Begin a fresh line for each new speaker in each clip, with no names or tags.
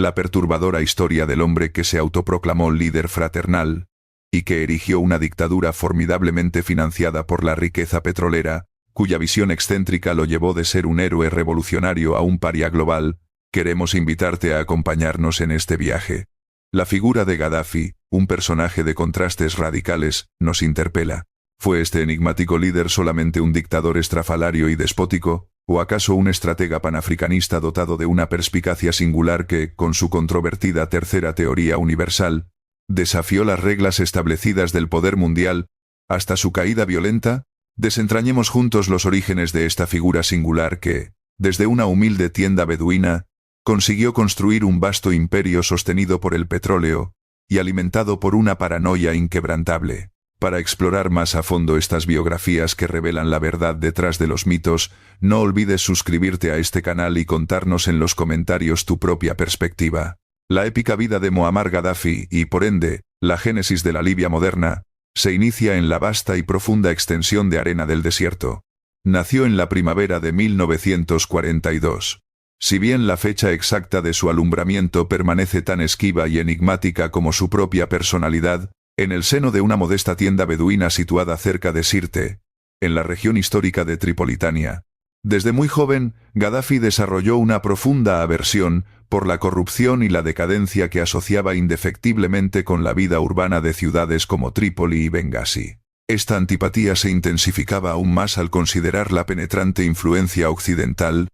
la perturbadora historia del hombre que se autoproclamó líder fraternal, y que erigió una dictadura formidablemente financiada por la riqueza petrolera, cuya visión excéntrica lo llevó de ser un héroe revolucionario a un paria global. Queremos invitarte a acompañarnos en este viaje. La figura de Gaddafi, un personaje de contrastes radicales, nos interpela. ¿Fue este enigmático líder solamente un dictador estrafalario y despótico, o acaso un estratega panafricanista dotado de una perspicacia singular que, con su controvertida tercera teoría universal, desafió las reglas establecidas del poder mundial hasta su caída violenta? Desentrañemos juntos los orígenes de esta figura singular que, desde una humilde tienda beduina, consiguió construir un vasto imperio sostenido por el petróleo y alimentado por una paranoia inquebrantable. Para explorar más a fondo estas biografías que revelan la verdad detrás de los mitos, no olvides suscribirte a este canal y contarnos en los comentarios tu propia perspectiva. La épica vida de Muammar Gaddafi y, por ende, la génesis de la Libia moderna, se inicia en la vasta y profunda extensión de arena del desierto. Nació en la primavera de 1942. Si bien la fecha exacta de su alumbramiento permanece tan esquiva y enigmática como su propia personalidad, en el seno de una modesta tienda beduina situada cerca de Sirte, en la región histórica de Tripolitania. Desde muy joven, Gaddafi desarrolló una profunda aversión por la corrupción y la decadencia que asociaba indefectiblemente con la vida urbana de ciudades como Trípoli y Bengasi. Esta antipatía se intensificaba aún más al considerar la penetrante influencia occidental,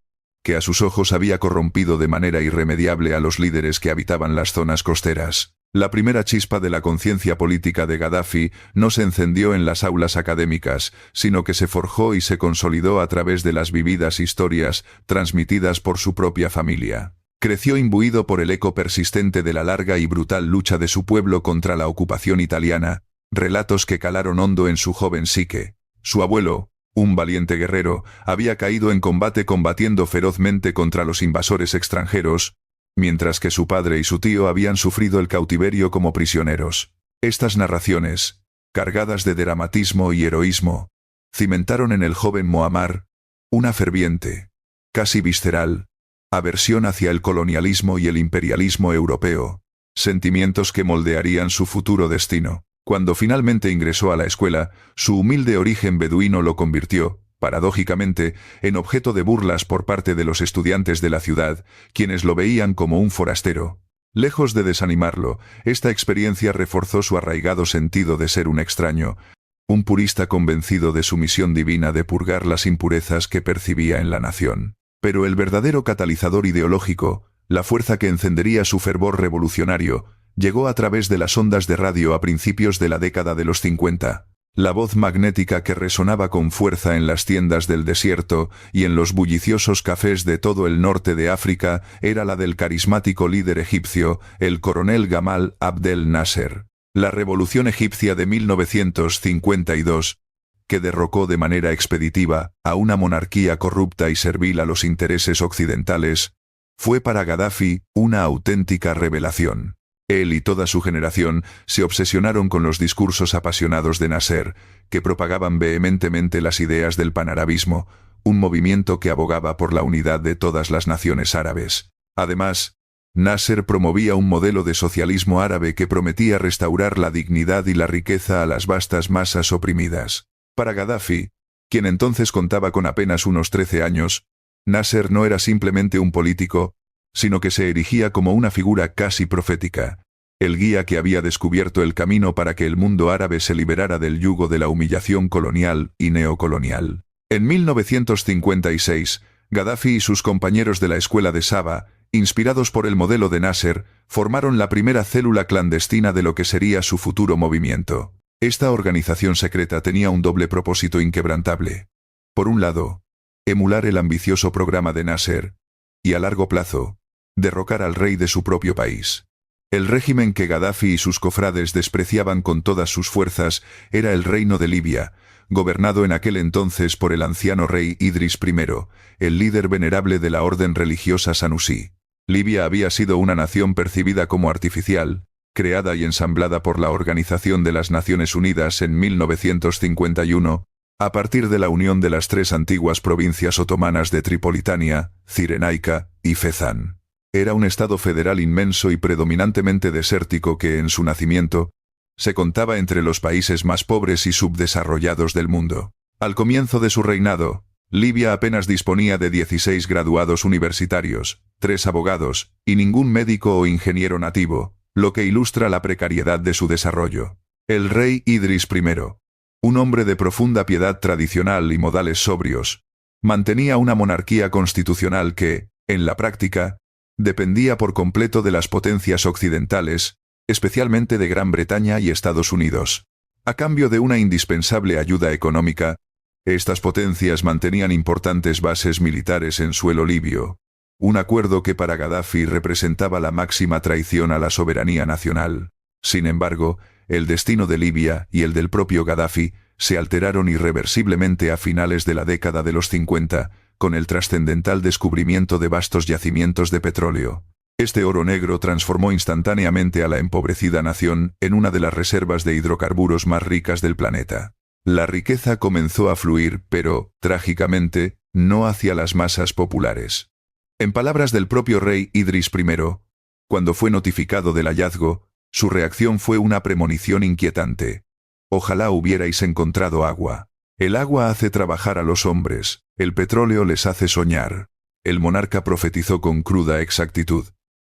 que a sus ojos había corrompido de manera irremediable a los líderes que habitaban las zonas costeras. La primera chispa de la conciencia política de Gaddafi no se encendió en las aulas académicas, sino que se forjó y se consolidó a través de las vividas historias transmitidas por su propia familia. Creció imbuido por el eco persistente de la larga y brutal lucha de su pueblo contra la ocupación italiana, relatos que calaron hondo en su joven psique. Su abuelo, un valiente guerrero, había caído en combate combatiendo ferozmente contra los invasores extranjeros, mientras que su padre y su tío habían sufrido el cautiverio como prisioneros. Estas narraciones, cargadas de dramatismo y heroísmo, cimentaron en el joven Muammar una ferviente, casi visceral, aversión hacia el colonialismo y el imperialismo europeo, sentimientos que moldearían su futuro destino. Cuando finalmente ingresó a la escuela, su humilde origen beduino lo convirtió, paradójicamente, en objeto de burlas por parte de los estudiantes de la ciudad, quienes lo veían como un forastero. Lejos de desanimarlo, esta experiencia reforzó su arraigado sentido de ser un extraño, un purista convencido de su misión divina de purgar las impurezas que percibía en la nación. Pero el verdadero catalizador ideológico, la fuerza que encendería su fervor revolucionario, llegó a través de las ondas de radio a principios de la década de los 50. La voz magnética que resonaba con fuerza en las tiendas del desierto y en los bulliciosos cafés de todo el norte de África era la del carismático líder egipcio, el coronel Gamal Abdel Nasser. La revolución egipcia de 1952, que derrocó de manera expeditiva a una monarquía corrupta y servil a los intereses occidentales, fue para Gaddafi una auténtica revelación. Él y toda su generación se obsesionaron con los discursos apasionados de Nasser, que propagaban vehementemente las ideas del panarabismo, un movimiento que abogaba por la unidad de todas las naciones árabes. Además, Nasser promovía un modelo de socialismo árabe que prometía restaurar la dignidad y la riqueza a las vastas masas oprimidas. Para Gaddafi, quien entonces contaba con apenas unos 13 años, Nasser no era simplemente un político, sino que se erigía como una figura casi profética, el guía que había descubierto el camino para que el mundo árabe se liberara del yugo de la humillación colonial y neocolonial. En 1956, Gaddafi y sus compañeros de la escuela de Saba, inspirados por el modelo de Nasser, formaron la primera célula clandestina de lo que sería su futuro movimiento. Esta organización secreta tenía un doble propósito inquebrantable. Por un lado, emular el ambicioso programa de Nasser, y a largo plazo, derrocar al rey de su propio país. El régimen que Gaddafi y sus cofrades despreciaban con todas sus fuerzas era el reino de Libia, gobernado en aquel entonces por el anciano rey Idris I, el líder venerable de la orden religiosa sanusí. Libia había sido una nación percibida como artificial, creada y ensamblada por la Organización de las Naciones Unidas en 1951, a partir de la unión de las tres antiguas provincias otomanas de Tripolitania, Cirenaica y Fezán. Era un estado federal inmenso y predominantemente desértico que, en su nacimiento, se contaba entre los países más pobres y subdesarrollados del mundo. Al comienzo de su reinado, Libia apenas disponía de 16 graduados universitarios, 3 abogados, y ningún médico o ingeniero nativo, lo que ilustra la precariedad de su desarrollo. El rey Idris I, un hombre de profunda piedad tradicional y modales sobrios, mantenía una monarquía constitucional que, en la práctica, dependía por completo de las potencias occidentales, especialmente de Gran Bretaña y Estados Unidos. A cambio de una indispensable ayuda económica, estas potencias mantenían importantes bases militares en suelo libio, un acuerdo que para Gaddafi representaba la máxima traición a la soberanía nacional. Sin embargo, el destino de Libia y el del propio Gaddafi se alteraron irreversiblemente a finales de la década de los 50, con el trascendental descubrimiento de vastos yacimientos de petróleo. Este oro negro transformó instantáneamente a la empobrecida nación en una de las reservas de hidrocarburos más ricas del planeta. La riqueza comenzó a fluir, pero, trágicamente, no hacia las masas populares. En palabras del propio rey Idris I, cuando fue notificado del hallazgo, su reacción fue una premonición inquietante. Ojalá hubierais encontrado agua. El agua hace trabajar a los hombres, el petróleo les hace soñar. El monarca profetizó con cruda exactitud.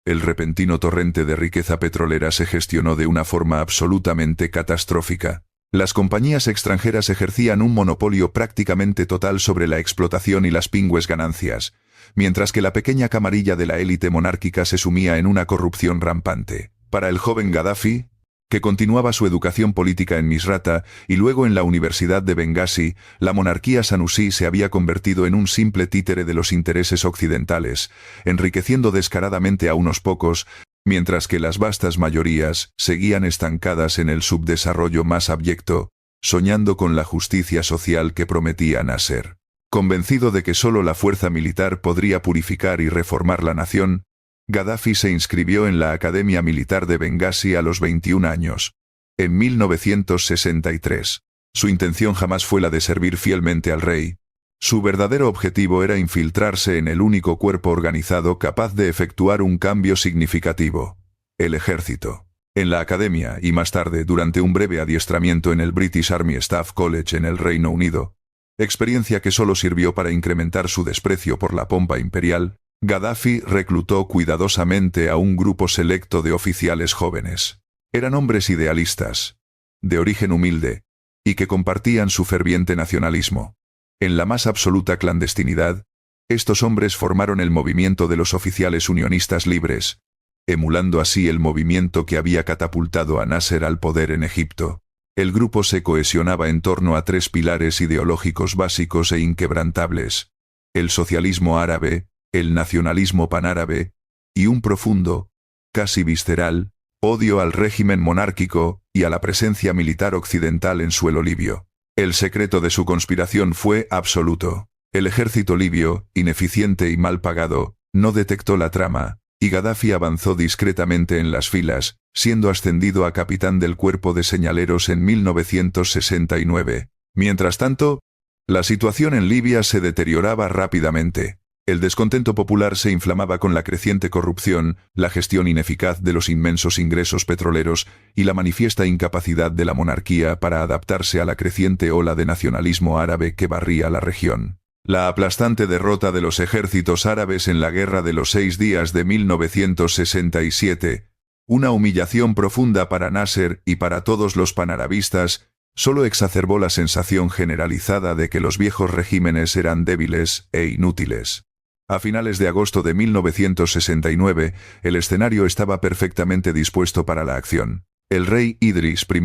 El repentino torrente de riqueza petrolera se gestionó de una forma absolutamente catastrófica. Las compañías extranjeras ejercían un monopolio prácticamente total sobre la explotación y las pingües ganancias, mientras que la pequeña camarilla de la élite monárquica se sumía en una corrupción rampante. Para el joven Gaddafi, que continuaba su educación política en Misrata y luego en la Universidad de Bengasi, la monarquía sanusí se había convertido en un simple títere de los intereses occidentales, enriqueciendo descaradamente a unos pocos, mientras que las vastas mayorías seguían estancadas en el subdesarrollo más abyecto, soñando con la justicia social que prometía Nasser. Convencido de que solo la fuerza militar podría purificar y reformar la nación, Gaddafi se inscribió en la Academia Militar de Bengasi a los 21 años, en 1963. Su intención jamás fue la de servir fielmente al rey. Su verdadero objetivo era infiltrarse en el único cuerpo organizado capaz de efectuar un cambio significativo: el ejército. En la academia, y más tarde durante un breve adiestramiento en el British Army Staff College en el Reino Unido, experiencia que solo sirvió para incrementar su desprecio por la pompa imperial, Gaddafi reclutó cuidadosamente a un grupo selecto de oficiales jóvenes. Eran hombres idealistas, de origen humilde, y que compartían su ferviente nacionalismo. En la más absoluta clandestinidad, estos hombres formaron el movimiento de los oficiales unionistas libres, emulando así el movimiento que había catapultado a Nasser al poder en Egipto. El grupo se cohesionaba en torno a 3 pilares ideológicos básicos e inquebrantables: el socialismo árabe, el nacionalismo panárabe, y un profundo, casi visceral, odio al régimen monárquico y a la presencia militar occidental en suelo libio. El secreto de su conspiración fue absoluto. El ejército libio, ineficiente y mal pagado, no detectó la trama, y Gaddafi avanzó discretamente en las filas, siendo ascendido a capitán del cuerpo de señaleros en 1969. Mientras tanto, la situación en Libia se deterioraba rápidamente. El descontento popular se inflamaba con la creciente corrupción, la gestión ineficaz de los inmensos ingresos petroleros y la manifiesta incapacidad de la monarquía para adaptarse a la creciente ola de nacionalismo árabe que barría la región. La aplastante derrota de los ejércitos árabes en la Guerra de los 6 días de 1967, una humillación profunda para Nasser y para todos los panarabistas, solo exacerbó la sensación generalizada de que los viejos regímenes eran débiles e inútiles. A finales de agosto de 1969, el escenario estaba perfectamente dispuesto para la acción. El rey Idris I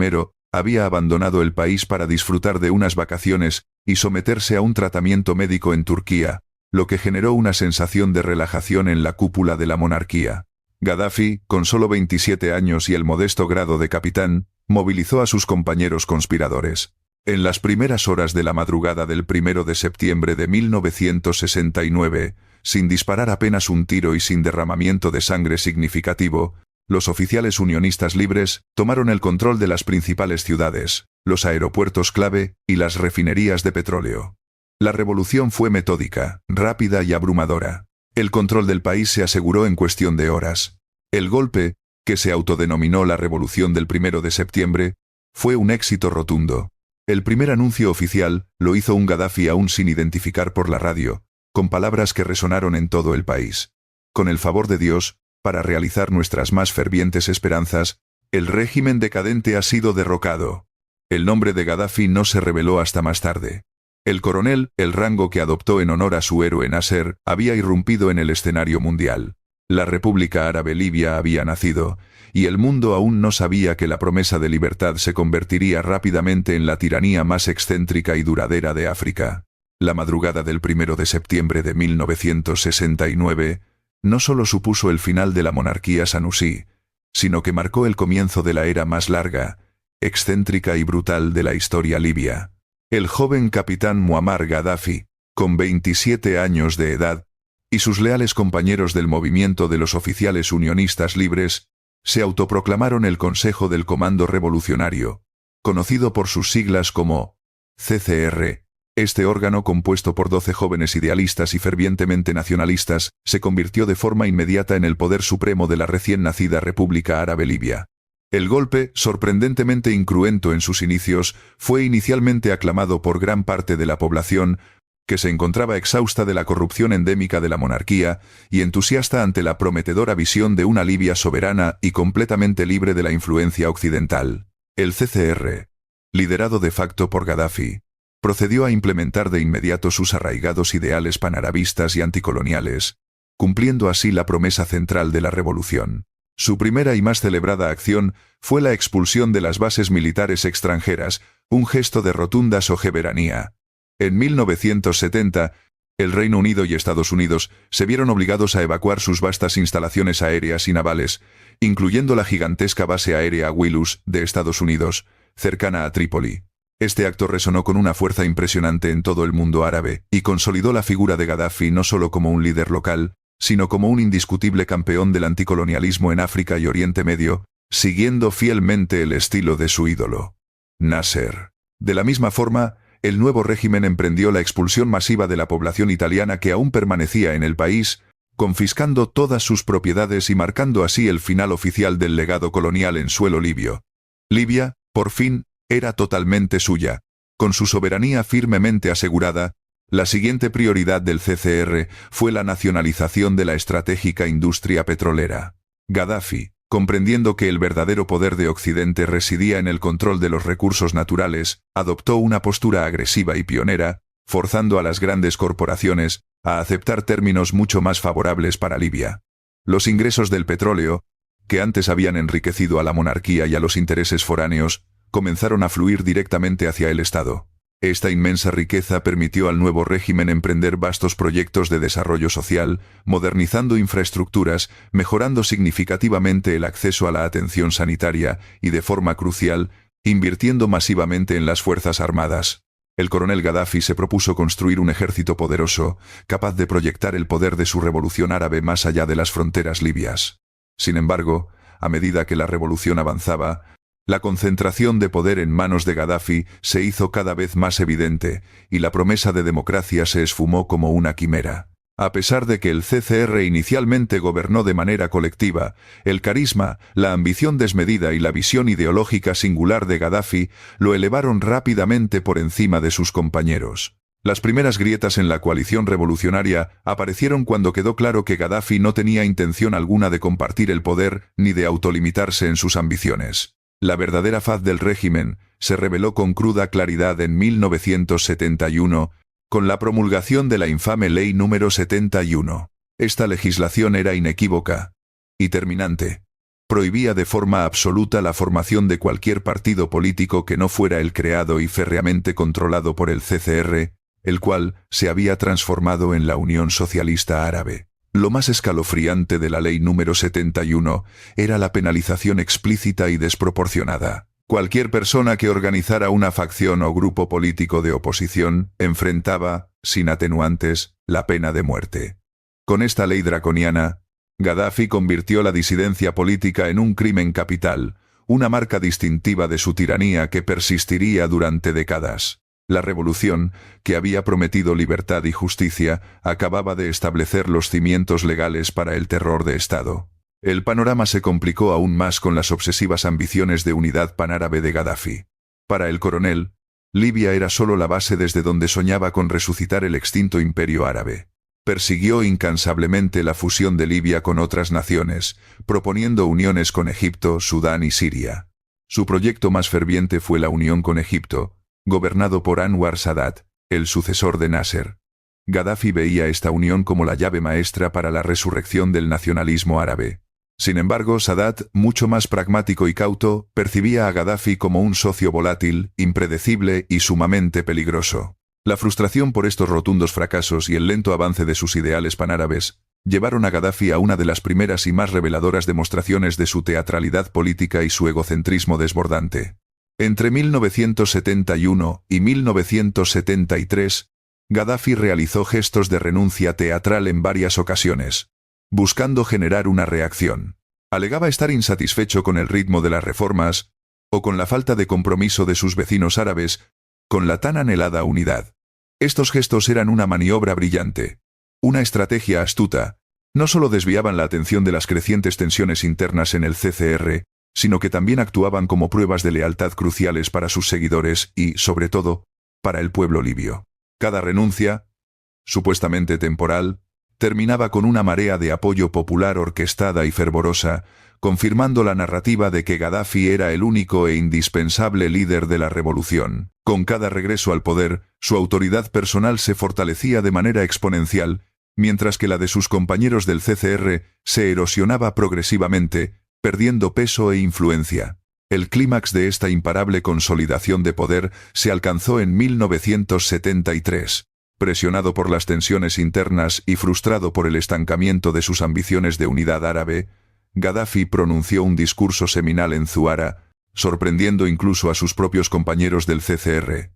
había abandonado el país para disfrutar de unas vacaciones y someterse a un tratamiento médico en Turquía, lo que generó una sensación de relajación en la cúpula de la monarquía. Gaddafi, con solo 27 años y el modesto grado de capitán, movilizó a sus compañeros conspiradores. En las primeras horas de la madrugada del 1 de septiembre de 1969, sin disparar apenas un tiro y sin derramamiento de sangre significativo, los oficiales unionistas libres tomaron el control de las principales ciudades, los aeropuertos clave y las refinerías de petróleo. La revolución fue metódica, rápida y abrumadora. El control del país se aseguró en cuestión de horas. El golpe, que se autodenominó la Revolución del 1 de septiembre, fue un éxito rotundo. El primer anuncio oficial lo hizo un Gaddafi aún sin identificar por la radio, con palabras que resonaron en todo el país. Con el favor de Dios, para realizar nuestras más fervientes esperanzas, el régimen decadente ha sido derrocado. El nombre de Gaddafi no se reveló hasta más tarde. El coronel, el rango que adoptó en honor a su héroe Nasser, había irrumpido en el escenario mundial. La República Árabe Libia había nacido, y el mundo aún no sabía que la promesa de libertad se convertiría rápidamente en la tiranía más excéntrica y duradera de África. La madrugada del 1 de septiembre de 1969 no solo supuso el final de la monarquía sanusí, sino que marcó el comienzo de la era más larga, excéntrica y brutal de la historia libia. El joven capitán Muammar Gaddafi, con 27 años de edad, y sus leales compañeros del movimiento de los oficiales unionistas libres, se autoproclamaron el Consejo del Comando Revolucionario, conocido por sus siglas como CCR. Este órgano, compuesto por 12 jóvenes idealistas y fervientemente nacionalistas, se convirtió de forma inmediata en el poder supremo de la recién nacida República Árabe Libia. El golpe, sorprendentemente incruento en sus inicios, fue inicialmente aclamado por gran parte de la población, que se encontraba exhausta de la corrupción endémica de la monarquía y entusiasta ante la prometedora visión de una Libia soberana y completamente libre de la influencia occidental. El CCR, liderado de facto por Gaddafi, procedió a implementar de inmediato sus arraigados ideales panarabistas y anticoloniales, cumpliendo así la promesa central de la revolución. Su primera y más celebrada acción fue la expulsión de las bases militares extranjeras, un gesto de rotunda soberanía. En 1970, el Reino Unido y Estados Unidos se vieron obligados a evacuar sus vastas instalaciones aéreas y navales, incluyendo la gigantesca base aérea Wilus de Estados Unidos, cercana a Trípoli. Este acto resonó con una fuerza impresionante en todo el mundo árabe y consolidó la figura de Gaddafi no solo como un líder local, sino como un indiscutible campeón del anticolonialismo en África y Oriente Medio, siguiendo fielmente el estilo de su ídolo, Nasser. De la misma forma, el nuevo régimen emprendió la expulsión masiva de la población italiana que aún permanecía en el país, confiscando todas sus propiedades y marcando así el final oficial del legado colonial en suelo libio. Libia, por fin, era totalmente suya. Con su soberanía firmemente asegurada, la siguiente prioridad del CCR fue la nacionalización de la estratégica industria petrolera. Gaddafi, comprendiendo que el verdadero poder de Occidente residía en el control de los recursos naturales, adoptó una postura agresiva y pionera, forzando a las grandes corporaciones a aceptar términos mucho más favorables para Libia. Los ingresos del petróleo, que antes habían enriquecido a la monarquía y a los intereses foráneos, comenzaron a fluir directamente hacia el Estado. Esta inmensa riqueza permitió al nuevo régimen emprender vastos proyectos de desarrollo social, modernizando infraestructuras, mejorando significativamente el acceso a la atención sanitaria y, de forma crucial, invirtiendo masivamente en las fuerzas armadas. El coronel Gaddafi se propuso construir un ejército poderoso, capaz de proyectar el poder de su revolución árabe más allá de las fronteras libias. Sin embargo, a medida que la revolución avanzaba, la concentración de poder en manos de Gaddafi se hizo cada vez más evidente, y la promesa de democracia se esfumó como una quimera. A pesar de que el CCR inicialmente gobernó de manera colectiva, el carisma, la ambición desmedida y la visión ideológica singular de Gaddafi lo elevaron rápidamente por encima de sus compañeros. Las primeras grietas en la coalición revolucionaria aparecieron cuando quedó claro que Gaddafi no tenía intención alguna de compartir el poder ni de autolimitarse en sus ambiciones. La verdadera faz del régimen se reveló con cruda claridad en 1971, con la promulgación de la infame Ley número 71. Esta legislación era inequívoca y terminante. Prohibía de forma absoluta la formación de cualquier partido político que no fuera el creado y férreamente controlado por el CCR, el cual se había transformado en la Unión Socialista Árabe. Lo más escalofriante de la ley número 71 era la penalización explícita y desproporcionada. Cualquier persona que organizara una facción o grupo político de oposición enfrentaba, sin atenuantes, la pena de muerte. Con esta ley draconiana, Gaddafi convirtió la disidencia política en un crimen capital, una marca distintiva de su tiranía que persistiría durante décadas. La revolución, que había prometido libertad y justicia, acababa de establecer los cimientos legales para el terror de Estado. El panorama se complicó aún más con las obsesivas ambiciones de unidad panárabe de Gadafi. Para el coronel, Libia era solo la base desde donde soñaba con resucitar el extinto imperio árabe. Persiguió incansablemente la fusión de Libia con otras naciones, proponiendo uniones con Egipto, Sudán y Siria. Su proyecto más ferviente fue la unión con Egipto, gobernado por Anwar Sadat, el sucesor de Nasser. Gadafi veía esta unión como la llave maestra para la resurrección del nacionalismo árabe. Sin embargo, Sadat, mucho más pragmático y cauto, percibía a Gadafi como un socio volátil, impredecible y sumamente peligroso. La frustración por estos rotundos fracasos y el lento avance de sus ideales panárabes llevaron a Gadafi a una de las primeras y más reveladoras demostraciones de su teatralidad política y su egocentrismo desbordante. Entre 1971 y 1973, Gadafi realizó gestos de renuncia teatral en varias ocasiones, buscando generar una reacción. Alegaba estar insatisfecho con el ritmo de las reformas, o con la falta de compromiso de sus vecinos árabes, con la tan anhelada unidad. Estos gestos eran una maniobra brillante, una estrategia astuta. No solo desviaban la atención de las crecientes tensiones internas en el CCR, sino que también actuaban como pruebas de lealtad cruciales para sus seguidores y, sobre todo, para el pueblo libio. Cada renuncia, supuestamente temporal, terminaba con una marea de apoyo popular orquestada y fervorosa, confirmando la narrativa de que Gadafi era el único e indispensable líder de la revolución. Con cada regreso al poder, su autoridad personal se fortalecía de manera exponencial, mientras que la de sus compañeros del CCR se erosionaba progresivamente, perdiendo peso e influencia. El clímax de esta imparable consolidación de poder se alcanzó en 1973. Presionado por las tensiones internas y frustrado por el estancamiento de sus ambiciones de unidad árabe, Gadafi pronunció un discurso seminal en Zuara, sorprendiendo incluso a sus propios compañeros del CCR.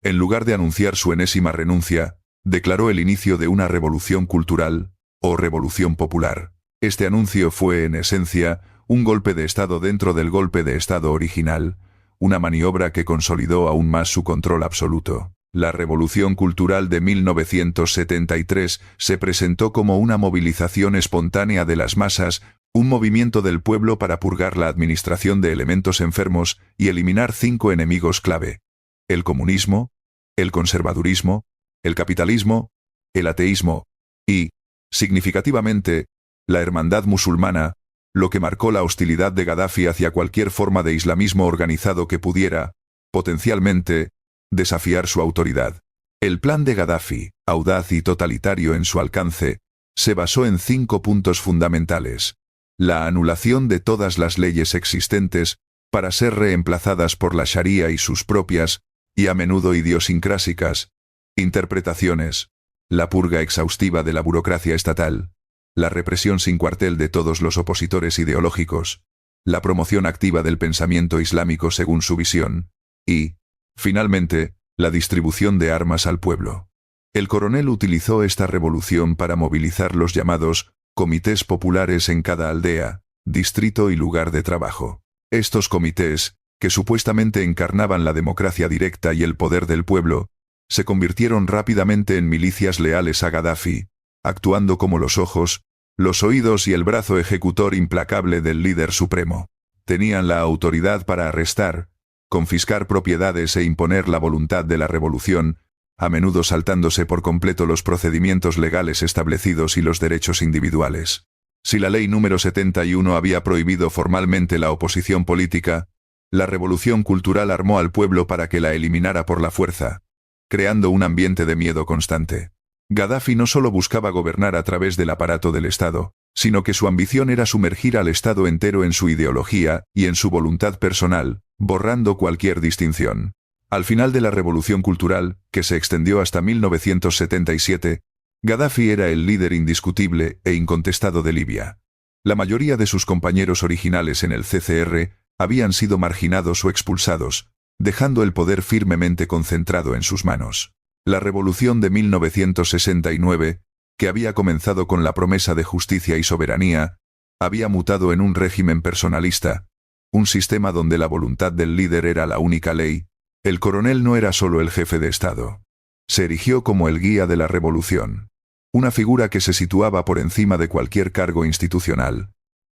En lugar de anunciar su enésima renuncia, declaró el inicio de una revolución cultural, o revolución popular. Este anuncio fue, en esencia, un golpe de Estado dentro del golpe de Estado original, una maniobra que consolidó aún más su control absoluto. La Revolución Cultural de 1973 se presentó como una movilización espontánea de las masas, un movimiento del pueblo para purgar la administración de elementos enfermos y eliminar 5 enemigos clave: el comunismo, el conservadurismo, el capitalismo, el ateísmo y, significativamente, la hermandad musulmana, lo que marcó la hostilidad de Gadafi hacia cualquier forma de islamismo organizado que pudiera, potencialmente, desafiar su autoridad. El plan de Gadafi, audaz y totalitario en su alcance, se basó en 5 puntos fundamentales: la anulación de todas las leyes existentes para ser reemplazadas por la Sharia y sus propias, y a menudo idiosincrásicas, interpretaciones, la purga exhaustiva de la burocracia estatal, la represión sin cuartel de todos los opositores ideológicos, la promoción activa del pensamiento islámico según su visión, y, finalmente, la distribución de armas al pueblo. El coronel utilizó esta revolución para movilizar los llamados comités populares en cada aldea, distrito y lugar de trabajo. Estos comités, que supuestamente encarnaban la democracia directa y el poder del pueblo, se convirtieron rápidamente en milicias leales a Gadafi, actuando como los ojos, los oídos y el brazo ejecutor implacable del líder supremo. Tenían la autoridad para arrestar, confiscar propiedades e imponer la voluntad de la revolución, a menudo saltándose por completo los procedimientos legales establecidos y los derechos individuales. Si la ley número 71 había prohibido formalmente la oposición política, la revolución cultural armó al pueblo para que la eliminara por la fuerza, creando un ambiente de miedo constante. Gadafi no solo buscaba gobernar a través del aparato del Estado, sino que su ambición era sumergir al Estado entero en su ideología y en su voluntad personal, borrando cualquier distinción. Al final de la Revolución Cultural, que se extendió hasta 1977, Gadafi era el líder indiscutible e incontestado de Libia. La mayoría de sus compañeros originales en el CCR habían sido marginados o expulsados, dejando el poder firmemente concentrado en sus manos. La revolución de 1969, que había comenzado con la promesa de justicia y soberanía, había mutado en un régimen personalista, un sistema donde la voluntad del líder era la única ley, El coronel no era solo el jefe de Estado. Se erigió como el guía de la revolución. Una figura que se situaba por encima de cualquier cargo institucional,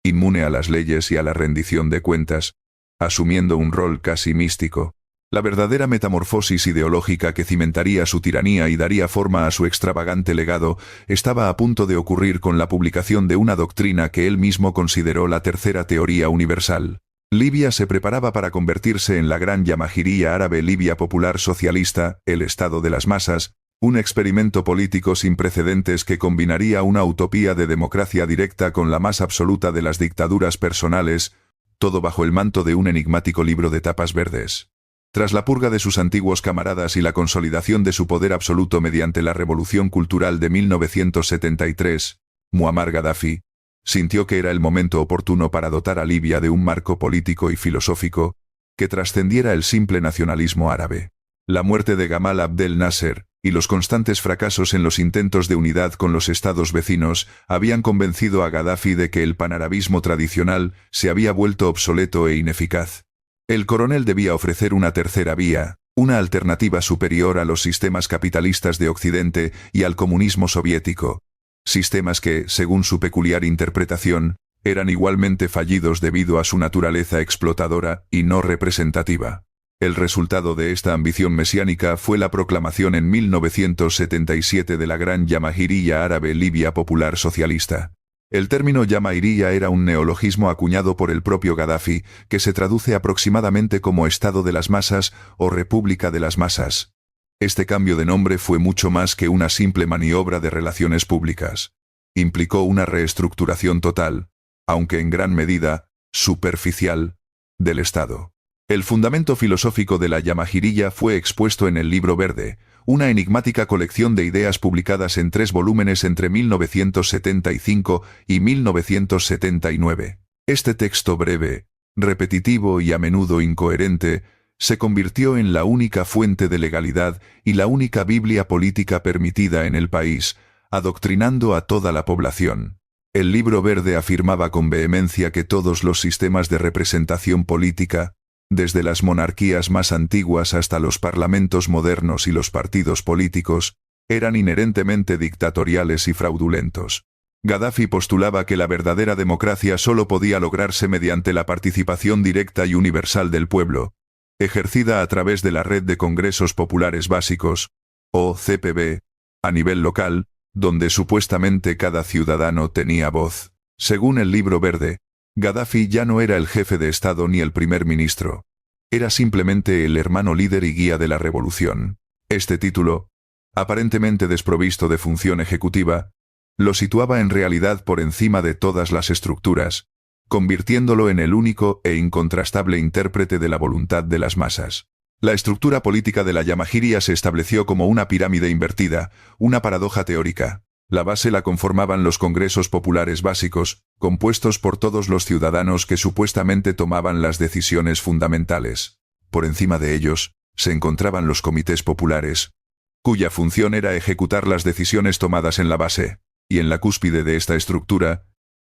inmune a las leyes y a la rendición de cuentas, asumiendo un rol casi místico. La verdadera metamorfosis ideológica que cimentaría su tiranía y daría forma a su extravagante legado estaba a punto de ocurrir con la publicación de una doctrina que él mismo consideró la tercera teoría universal. Libia se preparaba para convertirse en la gran Yamahiriya árabe Libia popular socialista, el Estado de las masas, un experimento político sin precedentes que combinaría una utopía de democracia directa con la más absoluta de las dictaduras personales, todo bajo el manto de un enigmático libro de tapas verdes. Tras la purga de sus antiguos camaradas y la consolidación de su poder absoluto mediante la Revolución Cultural de 1973, Muammar Gaddafi sintió que era el momento oportuno para dotar a Libia de un marco político y filosófico que trascendiera el simple nacionalismo árabe. La muerte de Gamal Abdel Nasser y los constantes fracasos en los intentos de unidad con los estados vecinos habían convencido a Gaddafi de que el panarabismo tradicional se había vuelto obsoleto e ineficaz. El coronel debía ofrecer una tercera vía, una alternativa superior a los sistemas capitalistas de Occidente y al comunismo soviético, sistemas que, según su peculiar interpretación, eran igualmente fallidos debido a su naturaleza explotadora y no representativa. El resultado de esta ambición mesiánica fue la proclamación en 1977 de la Gran Yamahiriya Árabe Libia Popular Socialista. El término Yamahiriya era un neologismo acuñado por el propio Gaddafi, que se traduce aproximadamente como Estado de las Masas o República de las Masas. Este cambio de nombre fue mucho más que una simple maniobra de relaciones públicas. Implicó una reestructuración total, aunque en gran medida superficial, del Estado. El fundamento filosófico de la Yamahiriya fue expuesto en el Libro Verde, una enigmática colección de ideas publicadas en 3 volúmenes entre 1975 y 1979. Este texto breve, repetitivo y a menudo incoherente, se convirtió en la única fuente de legalidad y la única Biblia política permitida en el país, adoctrinando a toda la población. El Libro Verde afirmaba con vehemencia que todos los sistemas de representación política, desde las monarquías más antiguas hasta los parlamentos modernos y los partidos políticos, eran inherentemente dictatoriales y fraudulentos. Gaddafi postulaba que la verdadera democracia solo podía lograrse mediante la participación directa y universal del pueblo, ejercida a través de la Red de Congresos Populares Básicos, o CPB, a nivel local, donde supuestamente cada ciudadano tenía voz. Según el Libro Verde, Gaddafi ya no era el jefe de Estado ni el primer ministro. Era simplemente el hermano líder y guía de la revolución. Este título, aparentemente desprovisto de función ejecutiva, lo situaba en realidad por encima de todas las estructuras, convirtiéndolo en el único e incontrastable intérprete de la voluntad de las masas. La estructura política de la Yamahiriya se estableció como una pirámide invertida, una paradoja teórica. La base la conformaban los congresos populares básicos, compuestos por todos los ciudadanos que supuestamente tomaban las decisiones fundamentales. Por encima de ellos, se encontraban los comités populares, cuya función era ejecutar las decisiones tomadas en la base, y en la cúspide de esta estructura,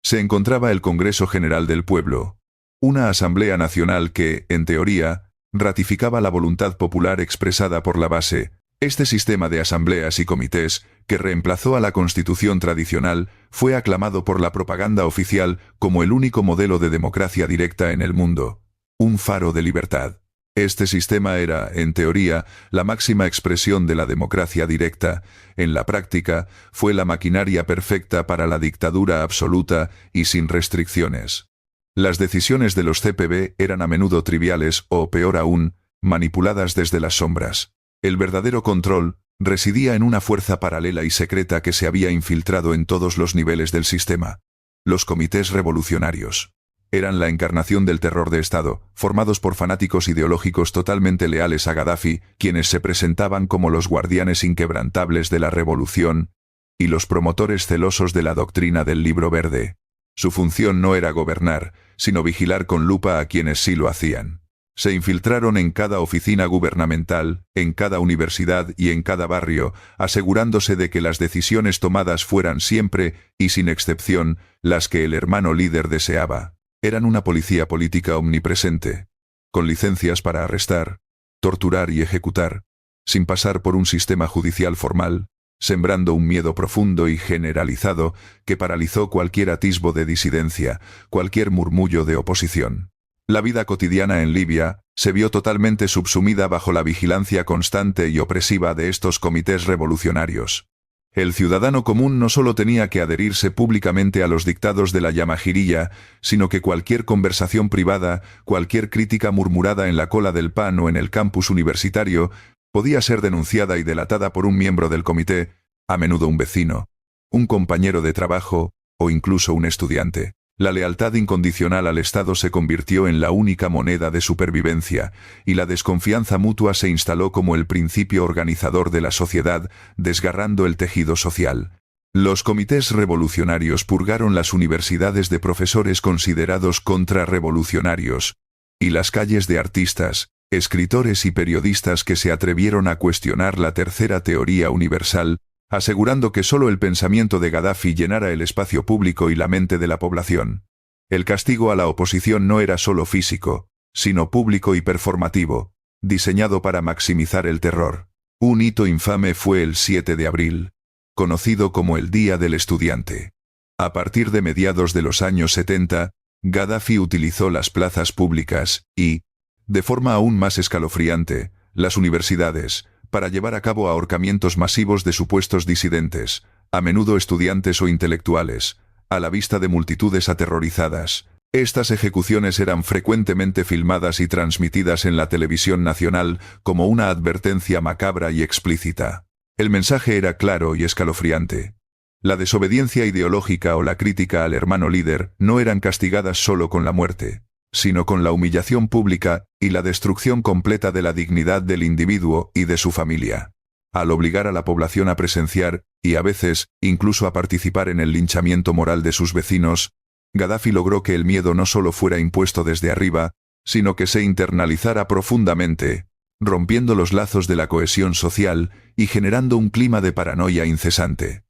se encontraba el Congreso General del Pueblo, una asamblea nacional que, en teoría, ratificaba la voluntad popular expresada por la base. Este sistema de asambleas y comités, que reemplazó a la Constitución tradicional, fue aclamado por la propaganda oficial como el único modelo de democracia directa en el mundo, un faro de libertad. Este sistema era, en teoría, la máxima expresión de la democracia directa. En la práctica, fue la maquinaria perfecta para la dictadura absoluta y sin restricciones. Las decisiones de los CPB eran a menudo triviales o, peor aún, manipuladas desde las sombras. El verdadero control residía en una fuerza paralela y secreta que se había infiltrado en todos los niveles del sistema. Los comités revolucionarios eran la encarnación del terror de Estado, formados por fanáticos ideológicos totalmente leales a Gaddafi, quienes se presentaban como los guardianes inquebrantables de la revolución y los promotores celosos de la doctrina del Libro Verde. Su función no era gobernar, sino vigilar con lupa a quienes sí lo hacían. Se infiltraron en cada oficina gubernamental, en cada universidad y en cada barrio, asegurándose de que las decisiones tomadas fueran siempre, y sin excepción, las que el hermano líder deseaba. Eran una policía política omnipresente, con licencias para arrestar, torturar y ejecutar, sin pasar por un sistema judicial formal, sembrando un miedo profundo y generalizado que paralizó cualquier atisbo de disidencia, cualquier murmullo de oposición. La vida cotidiana en Libia se vio totalmente subsumida bajo la vigilancia constante y opresiva de estos comités revolucionarios. El ciudadano común no solo tenía que adherirse públicamente a los dictados de la yamahiriya, sino que cualquier conversación privada, cualquier crítica murmurada en la cola del pan o en el campus universitario, podía ser denunciada y delatada por un miembro del comité, a menudo un vecino, un compañero de trabajo o incluso un estudiante. La lealtad incondicional al Estado se convirtió en la única moneda de supervivencia, y la desconfianza mutua se instaló como el principio organizador de la sociedad, desgarrando el tejido social. Los comités revolucionarios purgaron las universidades de profesores considerados contrarrevolucionarios, y las calles de artistas, escritores y periodistas que se atrevieron a cuestionar la tercera teoría universal, asegurando que solo el pensamiento de Gaddafi llenara el espacio público y la mente de la población. El castigo a la oposición no era solo físico, sino público y performativo, diseñado para maximizar el terror. Un hito infame fue el 7 de abril, conocido como el Día del Estudiante. A partir de mediados de los años 70, Gaddafi utilizó las plazas públicas y, de forma aún más escalofriante, las universidades, para llevar a cabo ahorcamientos masivos de supuestos disidentes, a menudo estudiantes o intelectuales, a la vista de multitudes aterrorizadas. Estas ejecuciones eran frecuentemente filmadas y transmitidas en la televisión nacional como una advertencia macabra y explícita. El mensaje era claro y escalofriante. La desobediencia ideológica o la crítica al hermano líder no eran castigadas solo con la muerte, sino con la humillación pública y la destrucción completa de la dignidad del individuo y de su familia. Al obligar a la población a presenciar, y a veces, incluso a participar en el linchamiento moral de sus vecinos, Gaddafi logró que el miedo no solo fuera impuesto desde arriba, sino que se internalizara profundamente, rompiendo los lazos de la cohesión social y generando un clima de paranoia incesante.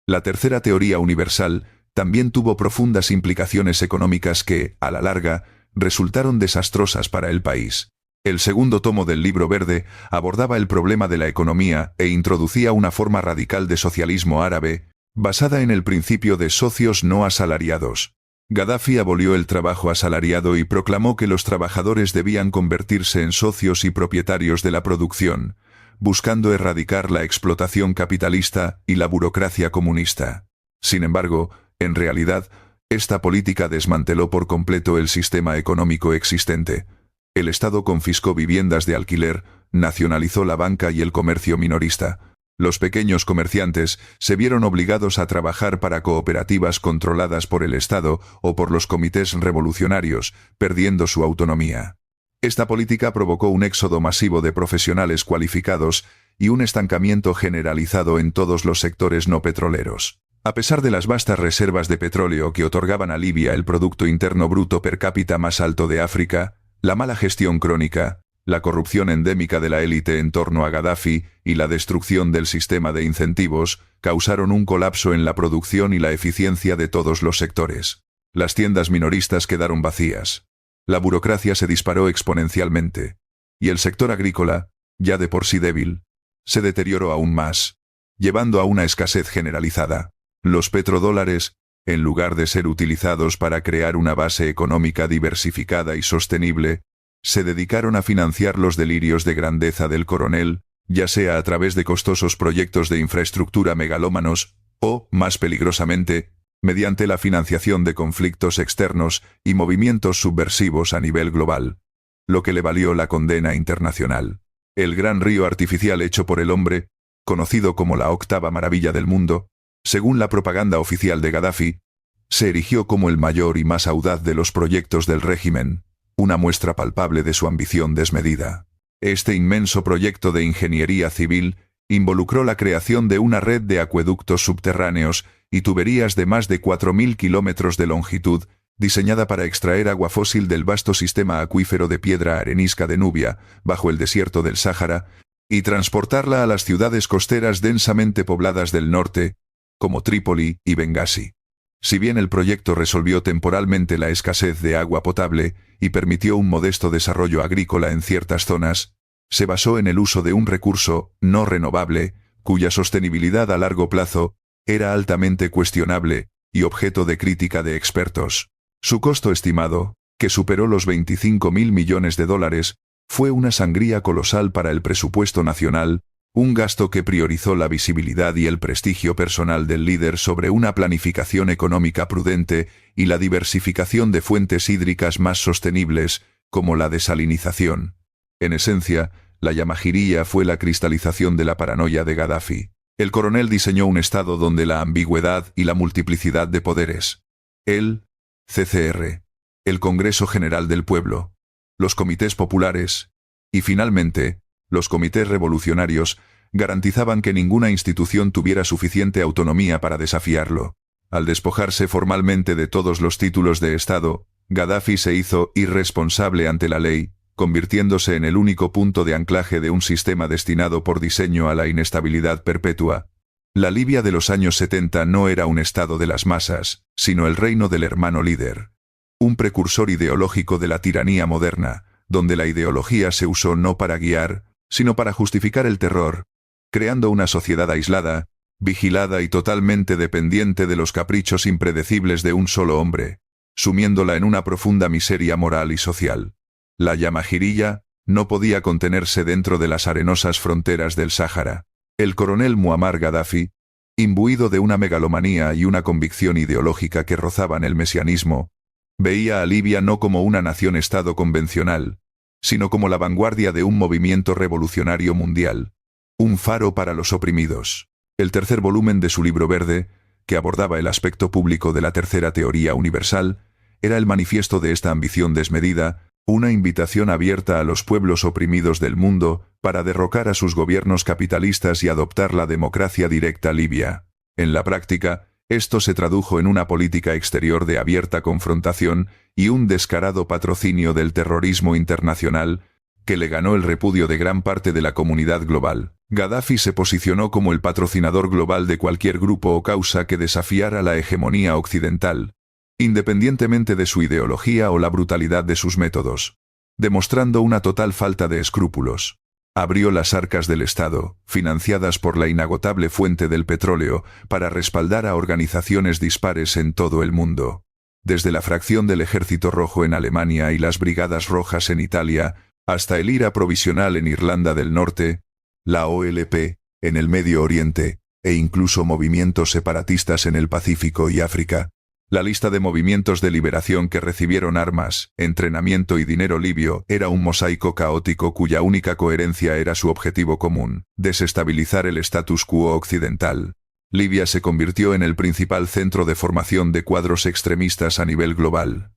La tercera teoría universal también tuvo profundas implicaciones económicas que, a la larga, resultaron desastrosas para el país. El segundo tomo del Libro Verde abordaba el problema de la economía e introducía una forma radical de socialismo árabe, basada en el principio de socios no asalariados. Gaddafi abolió el trabajo asalariado y proclamó que los trabajadores debían convertirse en socios y propietarios de la producción, buscando erradicar la explotación capitalista y la burocracia comunista. Sin embargo, en realidad, esta política desmanteló por completo el sistema económico existente. El Estado confiscó viviendas de alquiler, nacionalizó la banca y el comercio minorista. Los pequeños comerciantes se vieron obligados a trabajar para cooperativas controladas por el Estado o por los comités revolucionarios, perdiendo su autonomía. Esta política provocó un éxodo masivo de profesionales cualificados y un estancamiento generalizado en todos los sectores no petroleros. A pesar de las vastas reservas de petróleo que otorgaban a Libia el Producto Interno Bruto per cápita más alto de África, la mala gestión crónica, la corrupción endémica de la élite en torno a Gaddafi y la destrucción del sistema de incentivos causaron un colapso en la producción y la eficiencia de todos los sectores. Las tiendas minoristas quedaron vacías. La burocracia se disparó exponencialmente. Y el sector agrícola, ya de por sí débil, se deterioró aún más, llevando a una escasez generalizada. Los petrodólares, en lugar de ser utilizados para crear una base económica diversificada y sostenible, se dedicaron a financiar los delirios de grandeza del coronel, ya sea a través de costosos proyectos de infraestructura megalómanos, o, más peligrosamente, mediante la financiación de conflictos externos y movimientos subversivos a nivel global, lo que le valió la condena internacional. El gran río artificial hecho por el hombre, conocido como la octava maravilla del mundo, según la propaganda oficial de Gaddafi, se erigió como el mayor y más audaz de los proyectos del régimen, una muestra palpable de su ambición desmedida. Este inmenso proyecto de ingeniería civil involucró la creación de una red de acueductos subterráneos y tuberías de más de 4.000 kilómetros de longitud, diseñada para extraer agua fósil del vasto sistema acuífero de piedra arenisca de Nubia, bajo el desierto del Sáhara, y transportarla a las ciudades costeras densamente pobladas del norte, como Trípoli y Bengasi. Si bien el proyecto resolvió temporalmente la escasez de agua potable y permitió un modesto desarrollo agrícola en ciertas zonas, se basó en el uso de un recurso no renovable, cuya sostenibilidad a largo plazo era altamente cuestionable y objeto de crítica de expertos. Su costo estimado, que superó los 25.000 millones de dólares, fue una sangría colosal para el presupuesto nacional, un gasto que priorizó la visibilidad y el prestigio personal del líder sobre una planificación económica prudente y la diversificación de fuentes hídricas más sostenibles, como la desalinización. En esencia, la Yamahiriya fue la cristalización de la paranoia de Gaddafi. El coronel diseñó un estado donde la ambigüedad y la multiplicidad de poderes, el CCR, el Congreso General del Pueblo, los comités populares y, finalmente, los comités revolucionarios, garantizaban que ninguna institución tuviera suficiente autonomía para desafiarlo. Al despojarse formalmente de todos los títulos de Estado, Gaddafi se hizo irresponsable ante la ley, convirtiéndose en el único punto de anclaje de un sistema destinado por diseño a la inestabilidad perpetua. La Libia de los años 70 no era un estado de las masas, sino el reino del hermano líder. Un precursor ideológico de la tiranía moderna, donde la ideología se usó no para guiar, sino para justificar el terror, creando una sociedad aislada, vigilada y totalmente dependiente de los caprichos impredecibles de un solo hombre, sumiéndola en una profunda miseria moral y social. La Yamahiriya no podía contenerse dentro de las arenosas fronteras del Sáhara. El coronel Muammar Gaddafi, imbuido de una megalomanía y una convicción ideológica que rozaban el mesianismo, veía a Libia no como una nación-estado convencional, sino como la vanguardia de un movimiento revolucionario mundial, un faro para los oprimidos. El tercer volumen de su libro verde, que abordaba el aspecto público de la tercera teoría universal, era el manifiesto de esta ambición desmedida, una invitación abierta a los pueblos oprimidos del mundo para derrocar a sus gobiernos capitalistas y adoptar la democracia directa libia. En la práctica, esto se tradujo en una política exterior de abierta confrontación y un descarado patrocinio del terrorismo internacional, que le ganó el repudio de gran parte de la comunidad global. Gaddafi se posicionó como el patrocinador global de cualquier grupo o causa que desafiara la hegemonía occidental, independientemente de su ideología o la brutalidad de sus métodos, demostrando una total falta de escrúpulos. Abrió las arcas del Estado, financiadas por la inagotable fuente del petróleo, para respaldar a organizaciones dispares en todo el mundo. Desde la fracción del Ejército Rojo en Alemania y las Brigadas Rojas en Italia, hasta el IRA provisional en Irlanda del Norte, la OLP, en el Medio Oriente, e incluso movimientos separatistas en el Pacífico y África. La lista de movimientos de liberación que recibieron armas, entrenamiento y dinero libio era un mosaico caótico cuya única coherencia era su objetivo común: desestabilizar el status quo occidental. Libia se convirtió en el principal centro de formación de cuadros extremistas a nivel global.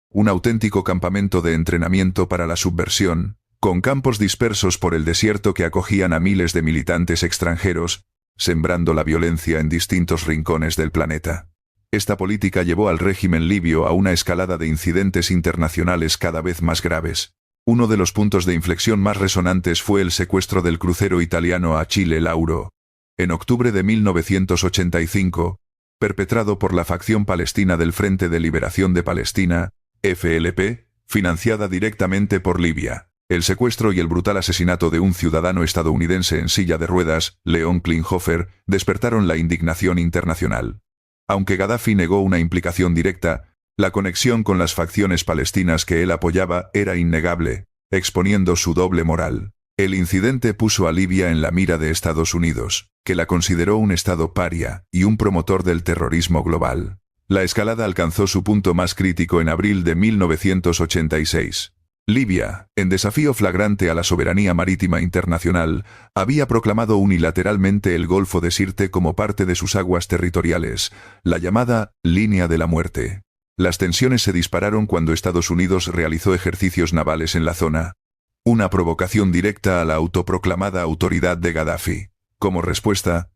Un auténtico campamento de entrenamiento para la subversión, con campos dispersos por el desierto que acogían a miles de militantes extranjeros, sembrando la violencia en distintos rincones del planeta. Esta política llevó al régimen libio a una escalada de incidentes internacionales cada vez más graves. Uno de los puntos de inflexión más resonantes fue el secuestro del crucero italiano Achille Lauro, en octubre de 1985, perpetrado por la facción palestina del Frente de Liberación de Palestina, FLP, financiada directamente por Libia. El secuestro y el brutal asesinato de un ciudadano estadounidense en silla de ruedas, Leon Klinghoffer, despertaron la indignación internacional. Aunque Gaddafi negó una implicación directa, la conexión con las facciones palestinas que él apoyaba era innegable, exponiendo su doble moral. El incidente puso a Libia en la mira de Estados Unidos, que la consideró un estado paria y un promotor del terrorismo global. La escalada alcanzó su punto más crítico en abril de 1986. Libia, en desafío flagrante a la soberanía marítima internacional, había proclamado unilateralmente el Golfo de Sirte como parte de sus aguas territoriales, la llamada Línea de la Muerte. Las tensiones se dispararon cuando Estados Unidos realizó ejercicios navales en la zona, una provocación directa a la autoproclamada autoridad de Gaddafi. Como respuesta,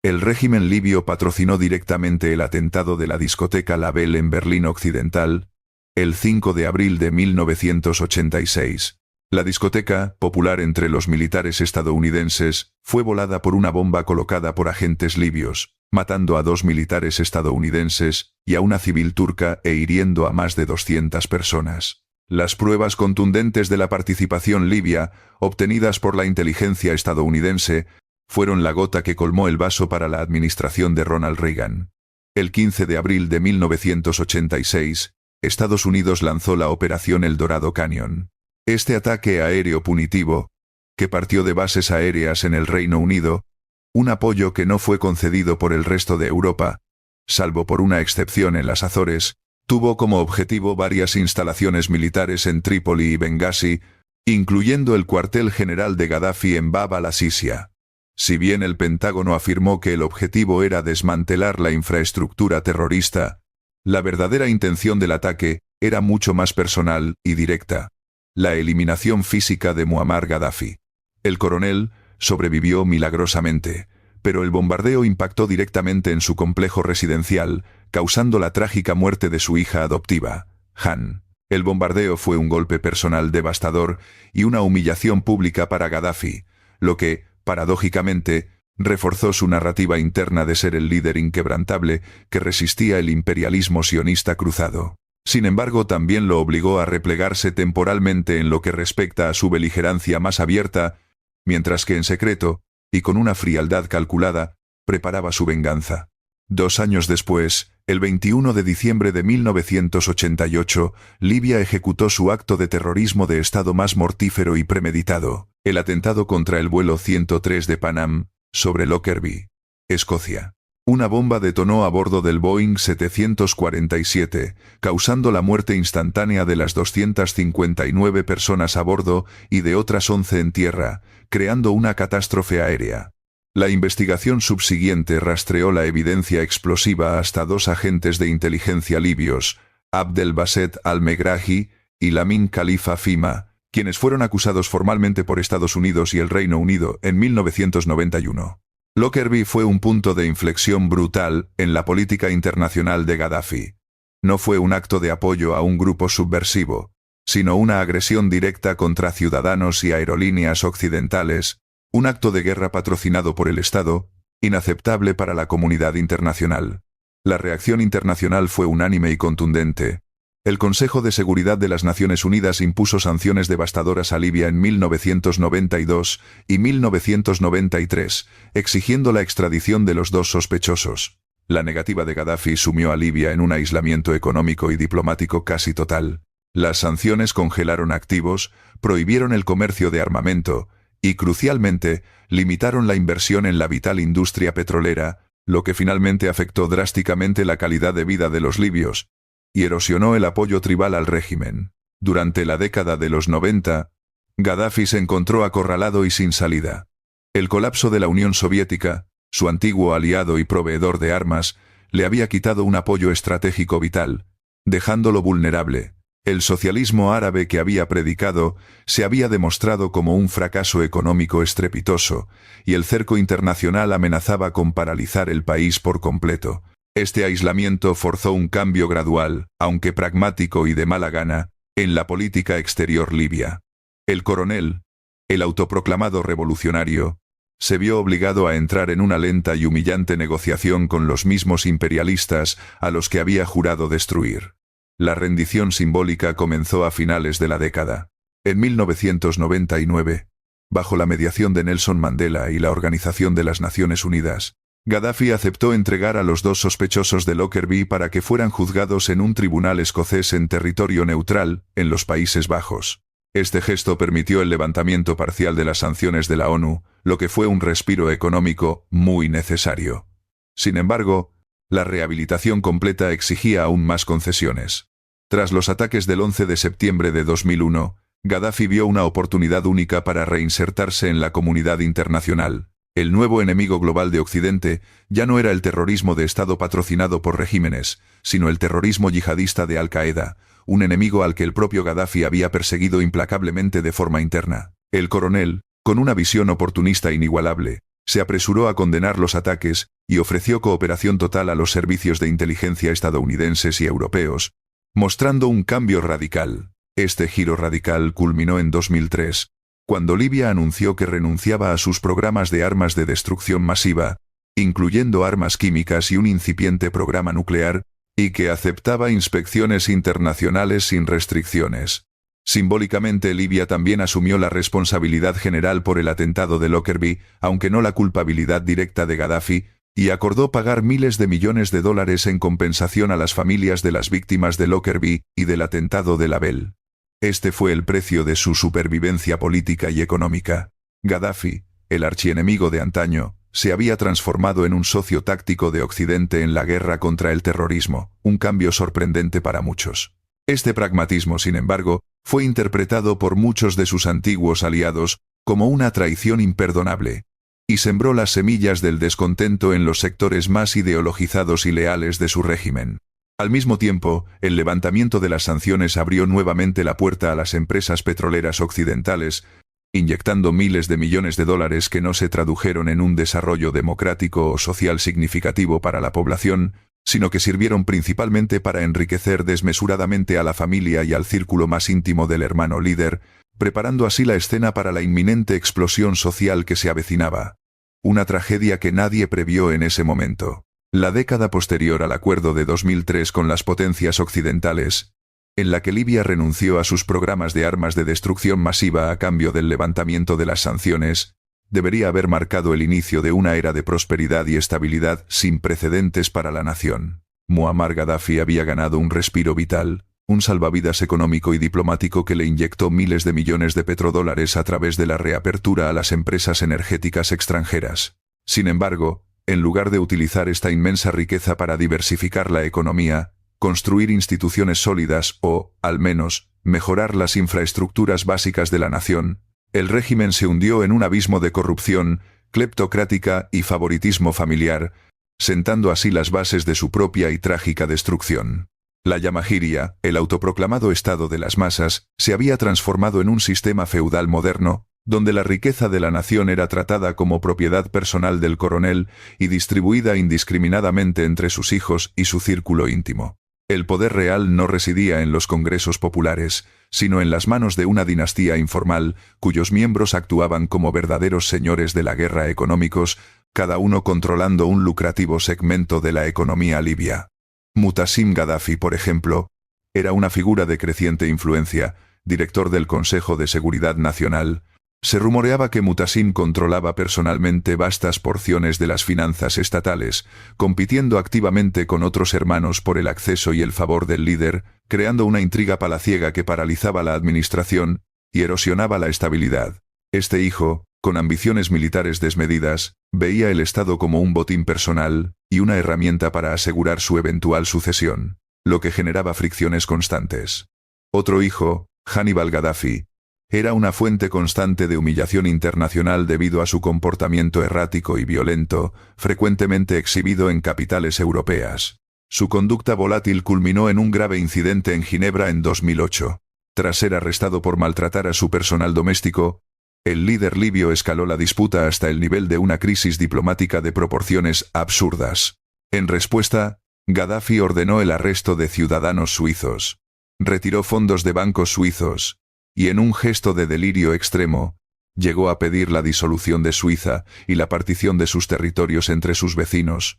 el régimen libio patrocinó directamente el atentado de la discoteca La Belle en Berlín Occidental, el 5 de abril de 1986. La discoteca, popular entre los militares estadounidenses, fue volada por una bomba colocada por agentes libios, matando a 2 militares estadounidenses y a una civil turca e hiriendo a más de 200 personas. Las pruebas contundentes de la participación libia, obtenidas por la inteligencia estadounidense, fueron la gota que colmó el vaso para la administración de Ronald Reagan. El 15 de abril de 1986, Estados Unidos lanzó la Operación El Dorado Canyon. Este ataque aéreo punitivo, que partió de bases aéreas en el Reino Unido, un apoyo que no fue concedido por el resto de Europa, salvo por una excepción en las Azores, tuvo como objetivo varias instalaciones militares en Trípoli y Bengasi, incluyendo el cuartel general de Gaddafi en Bab al-Asisia. Si bien el Pentágono afirmó que el objetivo era desmantelar la infraestructura terrorista, la verdadera intención del ataque era mucho más personal y directa: la eliminación física de Muammar Gaddafi. El coronel sobrevivió milagrosamente, pero el bombardeo impactó directamente en su complejo residencial, causando la trágica muerte de su hija adoptiva, Han. El bombardeo fue un golpe personal devastador y una humillación pública para Gaddafi, lo que, paradójicamente, reforzó su narrativa interna de ser el líder inquebrantable que resistía el imperialismo sionista cruzado. Sin embargo, también lo obligó a replegarse temporalmente en lo que respecta a su beligerancia más abierta, mientras que en secreto, y con una frialdad calculada, preparaba su venganza. 2 años después, el 21 de diciembre de 1988, Libia ejecutó su acto de terrorismo de Estado más mortífero y premeditado: el atentado contra el vuelo 103 de Pan Am, sobre Lockerbie, Escocia. Una bomba detonó a bordo del Boeing 747, causando la muerte instantánea de las 259 personas a bordo y de otras 11 en tierra, creando una catástrofe aérea. La investigación subsiguiente rastreó la evidencia explosiva hasta 2 agentes de inteligencia libios, Abdelbaset al-Megrahi y Lamin Khalifa Fhimah, quienes fueron acusados formalmente por Estados Unidos y el Reino Unido en 1991. Lockerbie fue un punto de inflexión brutal en la política internacional de Gaddafi. No fue un acto de apoyo a un grupo subversivo, sino una agresión directa contra ciudadanos y aerolíneas occidentales, un acto de guerra patrocinado por el Estado, inaceptable para la comunidad internacional. La reacción internacional fue unánime y contundente. El Consejo de Seguridad de las Naciones Unidas impuso sanciones devastadoras a Libia en 1992 y 1993, exigiendo la extradición de los 2 sospechosos. La negativa de Gaddafi sumió a Libia en un aislamiento económico y diplomático casi total. Las sanciones congelaron activos, prohibieron el comercio de armamento y, crucialmente, limitaron la inversión en la vital industria petrolera, lo que finalmente afectó drásticamente la calidad de vida de los libios y erosionó el apoyo tribal al régimen. Durante la década de los 90, Gaddafi se encontró acorralado y sin salida. El colapso de la Unión Soviética, su antiguo aliado y proveedor de armas, le había quitado un apoyo estratégico vital, dejándolo vulnerable. El socialismo árabe que había predicado se había demostrado como un fracaso económico estrepitoso, y el cerco internacional amenazaba con paralizar el país por completo. Este aislamiento forzó un cambio gradual, aunque pragmático y de mala gana, en la política exterior libia. El coronel, el autoproclamado revolucionario, se vio obligado a entrar en una lenta y humillante negociación con los mismos imperialistas a los que había jurado destruir. La rendición simbólica comenzó a finales de la década. En 1999, bajo la mediación de Nelson Mandela y la Organización de las Naciones Unidas, Gaddafi aceptó entregar a los 2 sospechosos de Lockerbie para que fueran juzgados en un tribunal escocés en territorio neutral, en los Países Bajos. Este gesto permitió el levantamiento parcial de las sanciones de la ONU, lo que fue un respiro económico muy necesario. Sin embargo, la rehabilitación completa exigía aún más concesiones. Tras los ataques del 11 de septiembre de 2001, Gaddafi vio una oportunidad única para reinsertarse en la comunidad internacional. El nuevo enemigo global de Occidente ya no era el terrorismo de Estado patrocinado por regímenes, sino el terrorismo yihadista de Al-Qaeda, un enemigo al que el propio Gaddafi había perseguido implacablemente de forma interna. El coronel, con una visión oportunista inigualable, se apresuró a condenar los ataques y ofreció cooperación total a los servicios de inteligencia estadounidenses y europeos, mostrando un cambio radical. Este giro radical culminó en 2003, cuando Libia anunció que renunciaba a sus programas de armas de destrucción masiva, incluyendo armas químicas y un incipiente programa nuclear, y que aceptaba inspecciones internacionales sin restricciones. Simbólicamente, Libia también asumió la responsabilidad general por el atentado de Lockerbie, aunque no la culpabilidad directa de Gaddafi, y acordó pagar miles de millones de dólares en compensación a las familias de las víctimas de Lockerbie y del atentado de Label. Este fue el precio de su supervivencia política y económica. Gaddafi, el archienemigo de antaño, se había transformado en un socio táctico de Occidente en la guerra contra el terrorismo, un cambio sorprendente para muchos. Este pragmatismo, sin embargo, fue interpretado por muchos de sus antiguos aliados como una traición imperdonable, y sembró las semillas del descontento en los sectores más ideologizados y leales de su régimen. Al mismo tiempo, el levantamiento de las sanciones abrió nuevamente la puerta a las empresas petroleras occidentales, inyectando miles de millones de dólares que no se tradujeron en un desarrollo democrático o social significativo para la población, sino que sirvieron principalmente para enriquecer desmesuradamente a la familia y al círculo más íntimo del hermano líder, preparando así la escena para la inminente explosión social que se avecinaba. Una tragedia que nadie previó en ese momento. La década posterior al acuerdo de 2003 con las potencias occidentales, en la que Libia renunció a sus programas de armas de destrucción masiva a cambio del levantamiento de las sanciones, debería haber marcado el inicio de una era de prosperidad y estabilidad sin precedentes para la nación. Muammar Gaddafi había ganado un respiro vital, un salvavidas económico y diplomático que le inyectó miles de millones de petrodólares a través de la reapertura a las empresas energéticas extranjeras. Sin embargo, en lugar de utilizar esta inmensa riqueza para diversificar la economía, construir instituciones sólidas o, al menos, mejorar las infraestructuras básicas de la nación, el régimen se hundió en un abismo de corrupción, cleptocrática y favoritismo familiar, sentando así las bases de su propia y trágica destrucción. La Yamahiria, el autoproclamado Estado de las masas, se había transformado en un sistema feudal moderno, donde la riqueza de la nación era tratada como propiedad personal del coronel y distribuida indiscriminadamente entre sus hijos y su círculo íntimo. El poder real no residía en los congresos populares, sino en las manos de una dinastía informal, cuyos miembros actuaban como verdaderos señores de la guerra económicos, cada uno controlando un lucrativo segmento de la economía libia. Mutassim Gaddafi, por ejemplo, era una figura de creciente influencia, director del Consejo de Seguridad Nacional. Se rumoreaba que Mutassim controlaba personalmente vastas porciones de las finanzas estatales, compitiendo activamente con otros hermanos por el acceso y el favor del líder, creando una intriga palaciega que paralizaba la administración y erosionaba la estabilidad. Este hijo, con ambiciones militares desmedidas, veía el Estado como un botín personal y una herramienta para asegurar su eventual sucesión, lo que generaba fricciones constantes. Otro hijo, Hannibal Gaddafi, era una fuente constante de humillación internacional debido a su comportamiento errático y violento, frecuentemente exhibido en capitales europeas. Su conducta volátil culminó en un grave incidente en Ginebra en 2008. Tras ser arrestado por maltratar a su personal doméstico, el líder libio escaló la disputa hasta el nivel de una crisis diplomática de proporciones absurdas. En respuesta, Gaddafi ordenó el arresto de ciudadanos suizos, retiró fondos de bancos suizos, y en un gesto de delirio extremo, llegó a pedir la disolución de Suiza y la partición de sus territorios entre sus vecinos.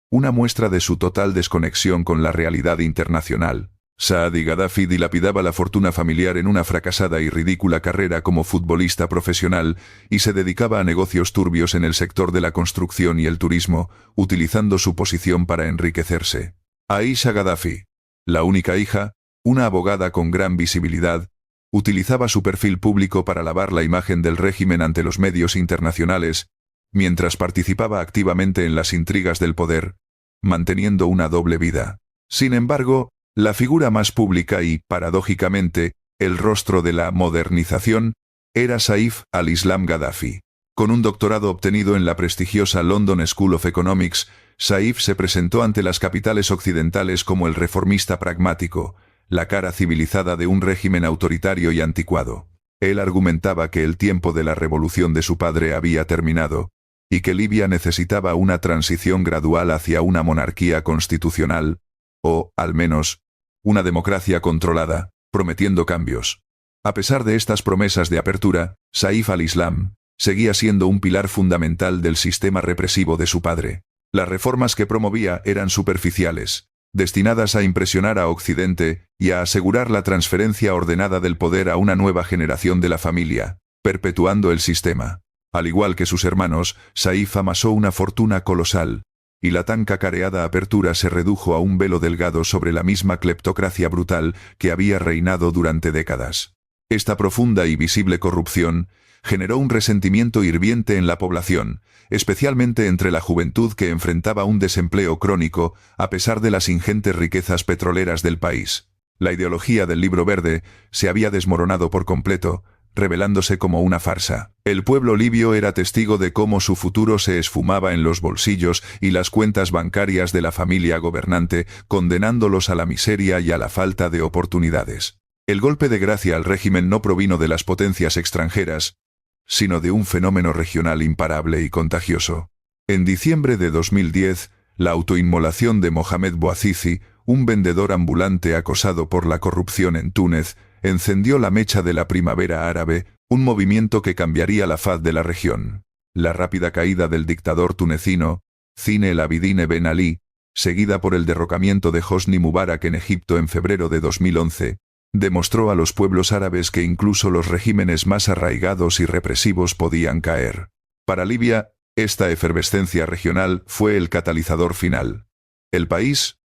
Una muestra de su total desconexión con la realidad internacional. Saadi Gaddafi dilapidaba la fortuna familiar en una fracasada y ridícula carrera como futbolista profesional y se dedicaba a negocios turbios en el sector de la construcción y el turismo, utilizando su posición para enriquecerse. Aisha Gaddafi, la única hija, una abogada con gran visibilidad, utilizaba su perfil público para lavar la imagen del régimen ante los medios internacionales, mientras participaba activamente en las intrigas del poder, manteniendo una doble vida. Sin embargo, la figura más pública y, paradójicamente, el rostro de la modernización, era Saif al-Islam Gaddafi. Con un doctorado obtenido en la prestigiosa London School of Economics, Saif se presentó ante las capitales occidentales como el reformista pragmático, la cara civilizada de un régimen autoritario y anticuado. Él argumentaba que el tiempo de la revolución de su padre había terminado, y que Libia necesitaba una transición gradual hacia una monarquía constitucional, o, al menos, una democracia controlada, prometiendo cambios. A pesar de estas promesas de apertura, Saif al-Islam seguía siendo un pilar fundamental del sistema represivo de su padre. Las reformas que promovía eran superficiales, destinadas a impresionar a Occidente y a asegurar la transferencia ordenada del poder a una nueva generación de la familia, perpetuando el sistema. Al igual que sus hermanos, Saif amasó una fortuna colosal, y la tan cacareada apertura se redujo a un velo delgado sobre la misma cleptocracia brutal que había reinado durante décadas. Esta profunda y visible corrupción generó un resentimiento hirviente en la población, especialmente entre la juventud que enfrentaba un desempleo crónico a pesar de las ingentes riquezas petroleras del país. La ideología del Libro Verde se había desmoronado por completo, revelándose como una farsa. El pueblo libio era testigo de cómo su futuro se esfumaba en los bolsillos y las cuentas bancarias de la familia gobernante, condenándolos a la miseria y a la falta de oportunidades. El golpe de gracia al régimen no provino de las potencias extranjeras, sino de un fenómeno regional imparable y contagioso. En diciembre de 2010, la autoinmolación de Mohamed Bouazizi, un vendedor ambulante acosado por la corrupción en Túnez, encendió la mecha de la primavera árabe, un movimiento que cambiaría la faz de la región. La rápida caída del dictador tunecino, Zine el Abidine Ben Ali, seguida por el derrocamiento de Hosni Mubarak en Egipto en febrero de 2011, demostró a los pueblos árabes que incluso los regímenes más arraigados y represivos podían caer. Para Libia, esta efervescencia regional fue el catalizador final. El país,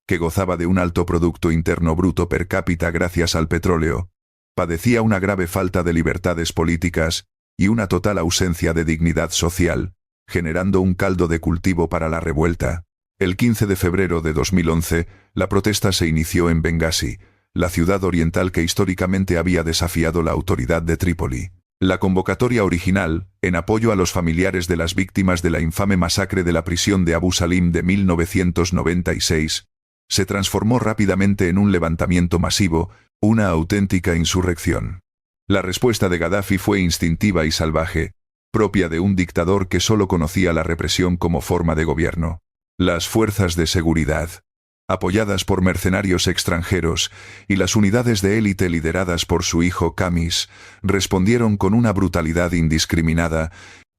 que gozaba de un alto Producto Interno Bruto per cápita gracias al petróleo, padecía una grave falta de libertades políticas y una total ausencia de dignidad social, generando un caldo de cultivo para la revuelta. El 15 de febrero de 2011, la protesta se inició en Bengasi, la ciudad oriental que históricamente había desafiado la autoridad de Trípoli. La convocatoria original, en apoyo a los familiares de las víctimas de la infame masacre de la prisión de Abu Salim de 1996, se transformó rápidamente en un levantamiento masivo, una auténtica insurrección. La respuesta de Gaddafi fue instintiva y salvaje, propia de un dictador que solo conocía la represión como forma de gobierno. Las fuerzas de seguridad, apoyadas por mercenarios extranjeros, y las unidades de élite lideradas por su hijo Kamis, respondieron con una brutalidad indiscriminada,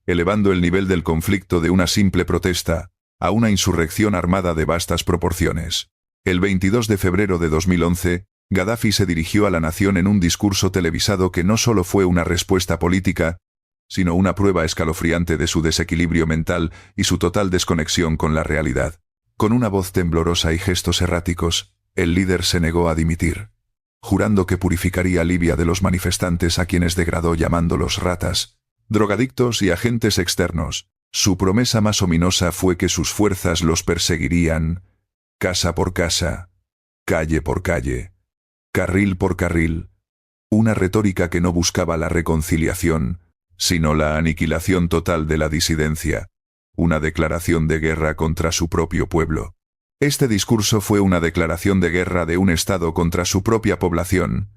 elevando el nivel del conflicto de una simple protesta a una insurrección armada de vastas proporciones. El 22 de febrero de 2011, Gaddafi se dirigió a la nación en un discurso televisado que no solo fue una respuesta política, sino una prueba escalofriante de su desequilibrio mental y su total desconexión con la realidad. Con una voz temblorosa y gestos erráticos, el líder se negó a dimitir, jurando que purificaría a Libia de los manifestantes a quienes degradó llamándolos ratas, drogadictos y agentes externos. Su promesa más ominosa fue que sus fuerzas los perseguirían, casa por casa, calle por calle, carril por carril, una retórica que no buscaba la reconciliación, sino la aniquilación total de la disidencia, una declaración de guerra contra su propio pueblo. Este discurso fue una declaración de guerra de un Estado contra su propia población,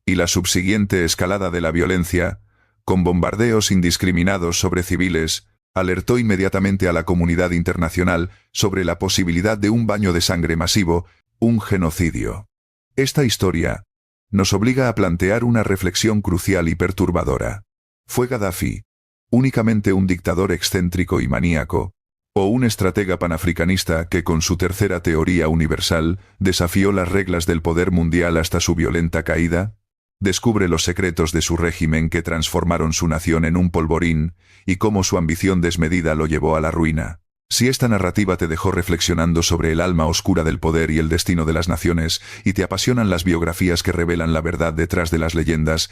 y la subsiguiente escalada de la violencia, con bombardeos indiscriminados sobre civiles, alertó inmediatamente a la comunidad internacional sobre la posibilidad de un baño de sangre masivo, un genocidio. Esta historia nos obliga a plantear una reflexión crucial y perturbadora. ¿Fue Gaddafi únicamente un dictador excéntrico y maníaco, o un estratega panafricanista que con su tercera teoría universal desafió las reglas del poder mundial hasta su violenta caída? Descubre los secretos de su régimen que transformaron su nación en un polvorín y cómo su ambición desmedida lo llevó a la ruina. Si esta narrativa te dejó reflexionando sobre el alma oscura del poder y el destino de las naciones, y te apasionan las biografías que revelan la verdad detrás de las leyendas,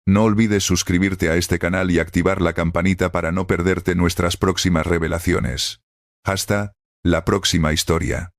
no olvides suscribirte a este canal y activar la campanita para no perderte nuestras próximas revelaciones. Hasta la próxima historia.